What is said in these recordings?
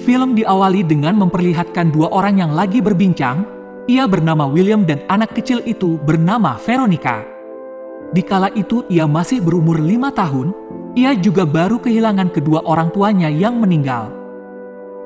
Film diawali dengan memperlihatkan dua orang yang lagi berbincang. Ia bernama William dan anak kecil itu bernama Veronica. Dikala itu ia masih berumur 5 tahun, ia juga baru kehilangan kedua orang tuanya yang meninggal.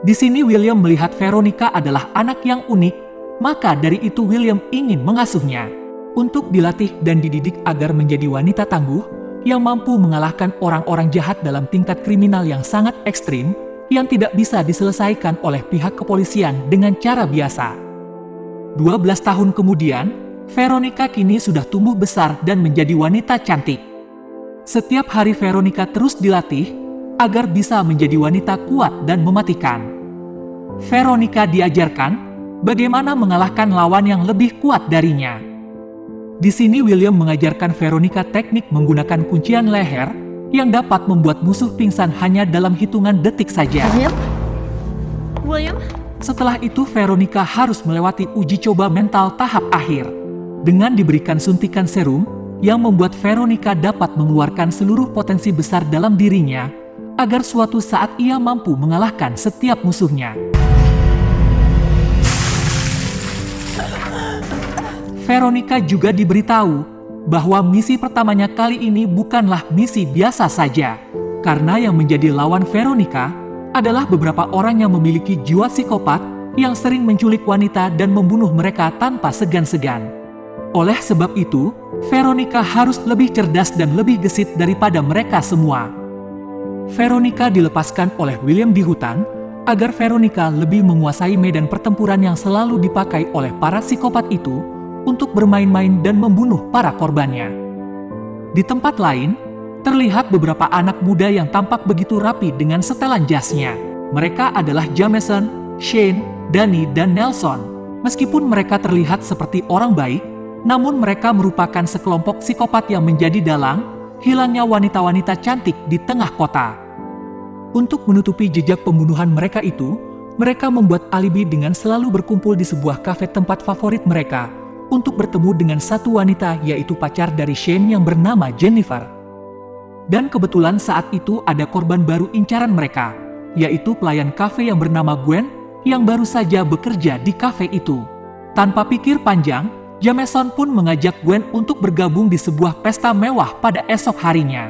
Di sini William melihat Veronica adalah anak yang unik, maka dari itu William ingin mengasuhnya untuk dilatih dan dididik agar menjadi wanita tangguh yang mampu mengalahkan orang-orang jahat dalam tingkat kriminal yang sangat ekstrim yang tidak bisa diselesaikan oleh pihak kepolisian dengan cara biasa. 12 tahun kemudian, Veronica kini sudah tumbuh besar dan menjadi wanita cantik. Setiap hari Veronica terus dilatih agar bisa menjadi wanita kuat dan mematikan. Veronica diajarkan bagaimana mengalahkan lawan yang lebih kuat darinya. Di sini William mengajarkan Veronica teknik menggunakan kuncian leher yang dapat membuat musuh pingsan hanya dalam hitungan detik saja. William? Setelah itu Veronica harus melewati uji coba mental tahap akhir dengan diberikan suntikan serum yang membuat Veronica dapat mengeluarkan seluruh potensi besar dalam dirinya agar suatu saat ia mampu mengalahkan setiap musuhnya. Veronica juga diberitahu bahwa misi pertamanya kali ini bukanlah misi biasa saja, karena yang menjadi lawan Veronica adalah beberapa orang yang memiliki jiwa psikopat yang sering menculik wanita dan membunuh mereka tanpa segan-segan. Oleh sebab itu, Veronica harus lebih cerdas dan lebih gesit daripada mereka semua. Veronica dilepaskan oleh William di hutan agar Veronica lebih menguasai medan pertempuran yang selalu dipakai oleh para psikopat itu untuk bermain-main dan membunuh para korbannya. Di tempat lain, terlihat beberapa anak muda yang tampak begitu rapi dengan setelan jasnya. Mereka adalah Jameson, Shane, Danny, dan Nelson. Meskipun mereka terlihat seperti orang baik, namun mereka merupakan sekelompok psikopat yang menjadi dalang hilangnya wanita-wanita cantik di tengah kota. Untuk menutupi jejak pembunuhan mereka itu, mereka membuat alibi dengan selalu berkumpul di sebuah kafe tempat favorit mereka untuk bertemu dengan satu wanita, yaitu pacar dari Shane yang bernama Jennifer. Dan kebetulan saat itu ada korban baru incaran mereka, yaitu pelayan kafe yang bernama Gwen yang baru saja bekerja di kafe itu. Tanpa pikir panjang, Jameson pun mengajak Gwen untuk bergabung di sebuah pesta mewah pada esok harinya.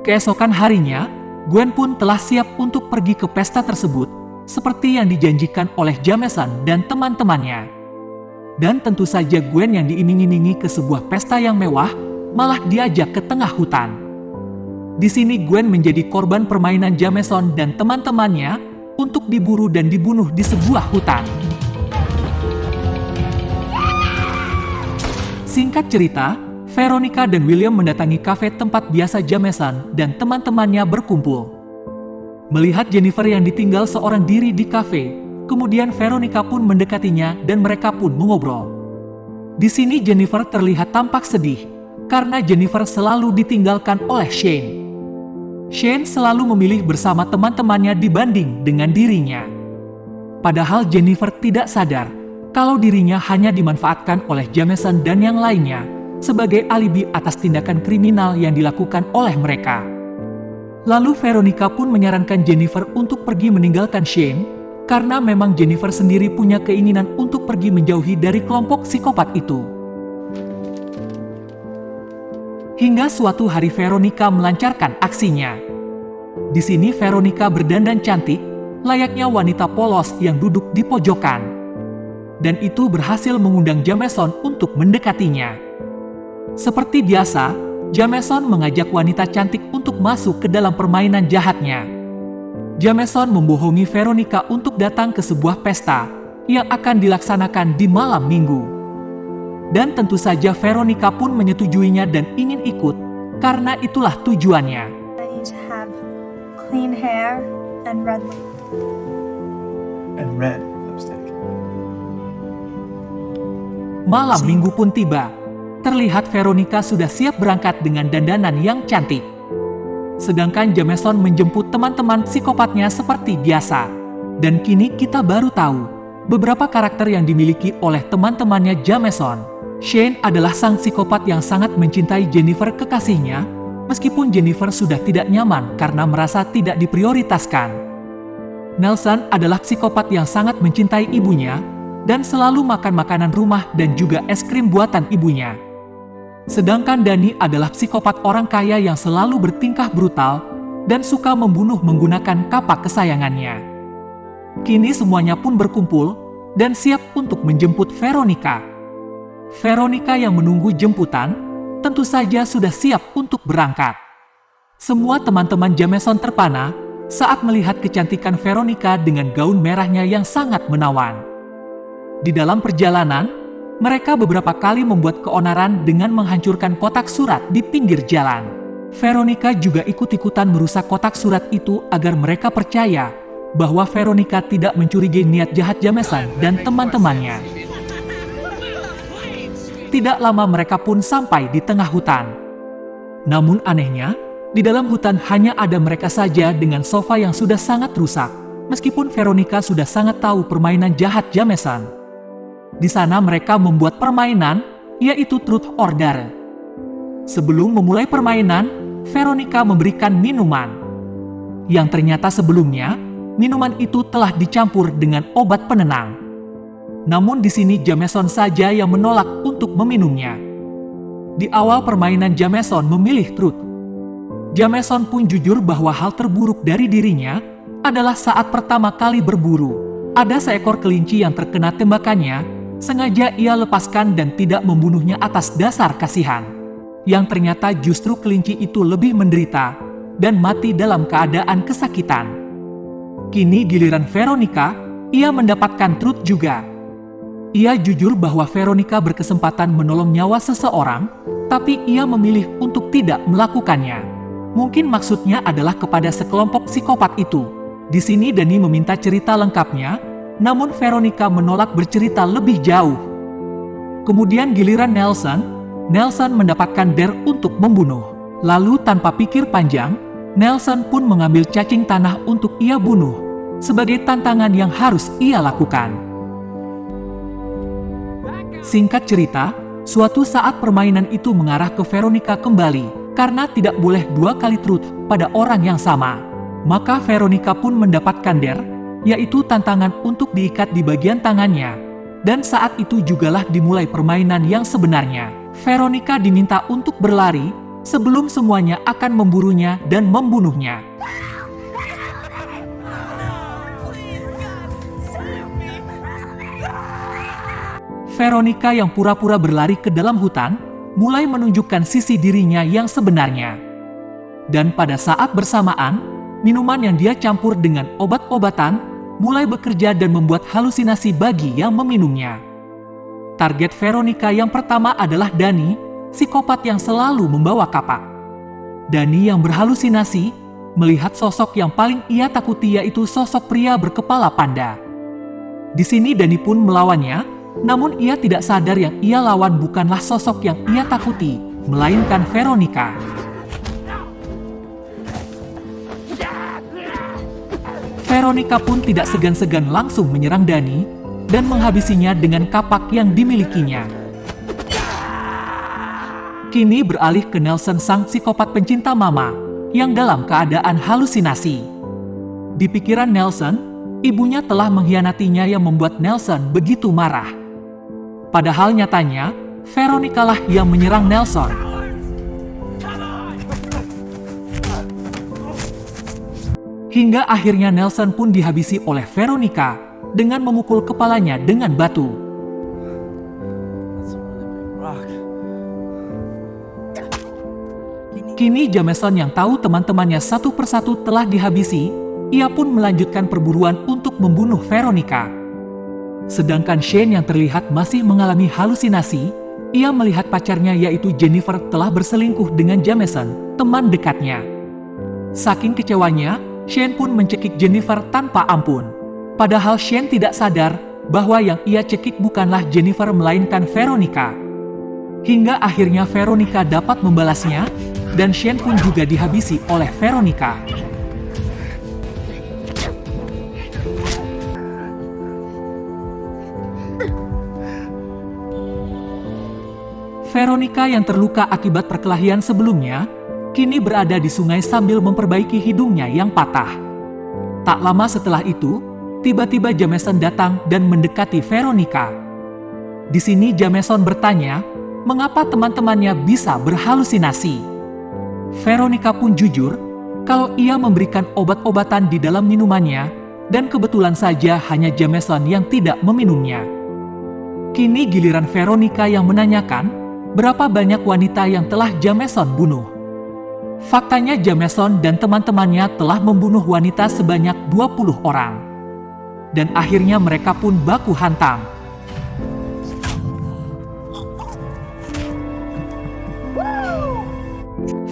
Keesokan harinya, Gwen pun telah siap untuk pergi ke pesta tersebut, seperti yang dijanjikan oleh Jameson dan teman-temannya. Dan tentu saja Gwen yang diiming-imingi ke sebuah pesta yang mewah, malah diajak ke tengah hutan. Di sini Gwen menjadi korban permainan Jameson dan teman-temannya untuk diburu dan dibunuh di sebuah hutan. Singkat cerita, Veronica dan William mendatangi kafe tempat biasa Jameson dan teman-temannya berkumpul. Melihat Jennifer yang ditinggal seorang diri di kafe, kemudian Veronica pun mendekatinya dan mereka pun mengobrol. Di sini Jennifer terlihat tampak sedih, karena Jennifer selalu ditinggalkan oleh Shane. Shane selalu memilih bersama teman-temannya dibanding dengan dirinya. Padahal Jennifer tidak sadar kalau dirinya hanya dimanfaatkan oleh Jameson dan yang lainnya sebagai alibi atas tindakan kriminal yang dilakukan oleh mereka. Lalu Veronica pun menyarankan Jennifer untuk pergi meninggalkan Shane, karena memang Jennifer sendiri punya keinginan untuk pergi menjauhi dari kelompok psikopat itu. Hingga suatu hari Veronica melancarkan aksinya. Di sini Veronica berdandan cantik, layaknya wanita polos yang duduk di pojokan. Dan itu berhasil mengundang Jameson untuk mendekatinya. Seperti biasa, Jameson mengajak wanita cantik untuk masuk ke dalam permainan jahatnya. Jameson membohongi Veronica untuk datang ke sebuah pesta yang akan dilaksanakan di malam minggu. Dan tentu saja Veronica pun menyetujuinya dan ingin ikut, karena itulah tujuannya. I need to have clean hair and red lipstick. Malam minggu pun tiba. Terlihat Veronica sudah siap berangkat dengan dandanan yang cantik. Sedangkan Jameson menjemput teman-teman psikopatnya seperti biasa. Dan kini kita baru tahu beberapa karakter yang dimiliki oleh teman-temannya Jameson. Shane adalah sang psikopat yang sangat mencintai Jennifer kekasihnya, meskipun Jennifer sudah tidak nyaman karena merasa tidak diprioritaskan. Nelson adalah psikopat yang sangat mencintai ibunya dan selalu makan makanan rumah dan juga es krim buatan ibunya. Sedangkan Danny adalah psikopat orang kaya yang selalu bertingkah brutal dan suka membunuh menggunakan kapak kesayangannya. Kini semuanya pun berkumpul dan siap untuk menjemput Veronica. Veronica yang menunggu jemputan tentu saja sudah siap untuk berangkat. Semua teman-teman Jameson terpana saat melihat kecantikan Veronica dengan gaun merahnya yang sangat menawan. Di dalam perjalanan, mereka beberapa kali membuat keonaran dengan menghancurkan kotak surat di pinggir jalan. Veronica juga ikut-ikutan merusak kotak surat itu agar mereka percaya bahwa Veronica tidak mencurigai niat jahat Jameson dan teman-temannya. Tidak lama mereka pun sampai di tengah hutan. Namun anehnya, di dalam hutan hanya ada mereka saja dengan sofa yang sudah sangat rusak, meskipun Veronica sudah sangat tahu permainan jahat Jameson. Di sana mereka membuat permainan, yaitu Truth or Dare. Sebelum memulai permainan, Veronica memberikan minuman. Yang ternyata sebelumnya, minuman itu telah dicampur dengan obat penenang. Namun di sini Jameson saja yang menolak untuk meminumnya. Di awal permainan Jameson memilih Truth. Jameson pun jujur bahwa hal terburuk dari dirinya adalah saat pertama kali berburu. Ada seekor kelinci yang terkena tembakannya, sengaja ia lepaskan dan tidak membunuhnya atas dasar kasihan. Yang ternyata justru kelinci itu lebih menderita dan mati dalam keadaan kesakitan. Kini giliran Veronica, ia mendapatkan Truth juga. Ia jujur bahwa Veronica berkesempatan menolong nyawa seseorang, tapi ia memilih untuk tidak melakukannya. Mungkin maksudnya adalah kepada sekelompok psikopat itu. Di sini Danny meminta cerita lengkapnya, namun Veronica menolak bercerita lebih jauh. Kemudian giliran Nelson mendapatkan dare untuk membunuh. Lalu tanpa pikir panjang, Nelson pun mengambil cacing tanah untuk ia bunuh, sebagai tantangan yang harus ia lakukan. Singkat cerita, suatu saat permainan itu mengarah ke Veronica kembali. Karena tidak boleh 2 kali Truth pada orang yang sama. Maka Veronica pun mendapatkan dare, yaitu tantangan untuk diikat di bagian tangannya. Dan saat itu jugalah dimulai permainan yang sebenarnya. Veronica diminta untuk berlari sebelum semuanya akan memburunya dan membunuhnya. Veronica yang pura-pura berlari ke dalam hutan mulai menunjukkan sisi dirinya yang sebenarnya. Dan pada saat bersamaan, minuman yang dia campur dengan obat-obatan mulai bekerja dan membuat halusinasi bagi yang meminumnya. Target Veronica yang pertama adalah Danny, psikopat yang selalu membawa kapak. Danny yang berhalusinasi melihat sosok yang paling ia takuti, yaitu sosok pria berkepala panda. Di sini Danny pun melawannya. Namun ia tidak sadar yang ia lawan bukanlah sosok yang ia takuti, melainkan Veronica. Veronica pun tidak segan-segan langsung menyerang Danny dan menghabisinya dengan kapak yang dimilikinya. Kini beralih ke Nelson, sang psikopat pencinta mama yang dalam keadaan halusinasi. Di pikiran Nelson, ibunya telah mengkhianatinya yang membuat Nelson begitu marah. Padahal nyatanya, Veronica lah yang menyerang Nelson. Hingga akhirnya Nelson pun dihabisi oleh Veronica dengan memukul kepalanya dengan batu. Kini Jameson yang tahu teman-temannya satu persatu telah dihabisi, ia pun melanjutkan perburuan untuk membunuh Veronica. Sedangkan Shane yang terlihat masih mengalami halusinasi, ia melihat pacarnya yaitu Jennifer telah berselingkuh dengan Jameson, teman dekatnya. Saking kecewanya, Shane pun mencekik Jennifer tanpa ampun. Padahal Shane tidak sadar bahwa yang ia cekik bukanlah Jennifer melainkan Veronica. Hingga akhirnya Veronica dapat membalasnya, dan Shane pun juga dihabisi oleh Veronica. Veronica yang terluka akibat perkelahian sebelumnya, kini berada di sungai sambil memperbaiki hidungnya yang patah. Tak lama setelah itu, tiba-tiba Jameson datang dan mendekati Veronica. Di sini Jameson bertanya, mengapa teman-temannya bisa berhalusinasi. Veronica pun jujur kalau ia memberikan obat-obatan di dalam minumannya dan kebetulan saja hanya Jameson yang tidak meminumnya. Kini giliran Veronica yang menanyakan berapa banyak wanita yang telah Jameson bunuh. Faktanya Jameson dan teman-temannya telah membunuh wanita sebanyak 20 orang. Dan akhirnya mereka pun baku hantam.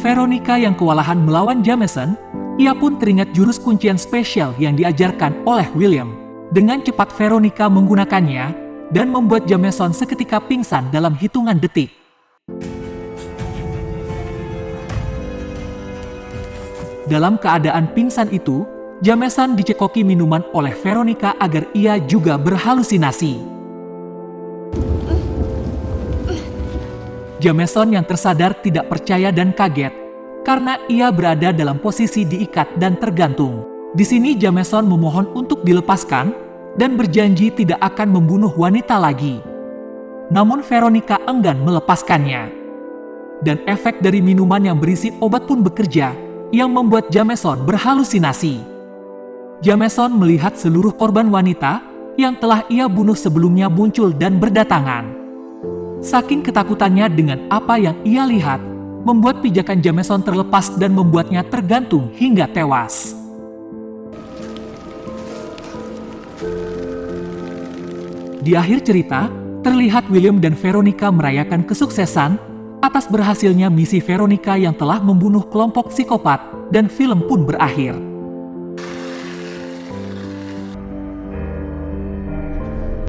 Veronica yang kewalahan melawan Jameson, ia pun teringat jurus kuncian spesial yang diajarkan oleh William. Dengan cepat Veronica menggunakannya dan membuat Jameson seketika pingsan dalam hitungan detik. Dalam keadaan pingsan itu, Jameson dicekoki minuman oleh Veronica agar ia juga berhalusinasi. Jameson yang tersadar tidak percaya dan kaget karena ia berada dalam posisi diikat dan tergantung. Di sini Jameson memohon untuk dilepaskan dan berjanji tidak akan membunuh wanita lagi. Namun Veronica enggan melepaskannya. Dan efek dari minuman yang berisi obat pun bekerja, yang membuat Jameson berhalusinasi. Jameson melihat seluruh korban wanita yang telah ia bunuh sebelumnya muncul dan berdatangan. Saking ketakutannya dengan apa yang ia lihat, membuat pijakan Jameson terlepas dan membuatnya tergantung hingga tewas. Di akhir cerita, terlihat William dan Veronica merayakan kesuksesan atas berhasilnya misi Veronica yang telah membunuh kelompok psikopat, dan film pun berakhir.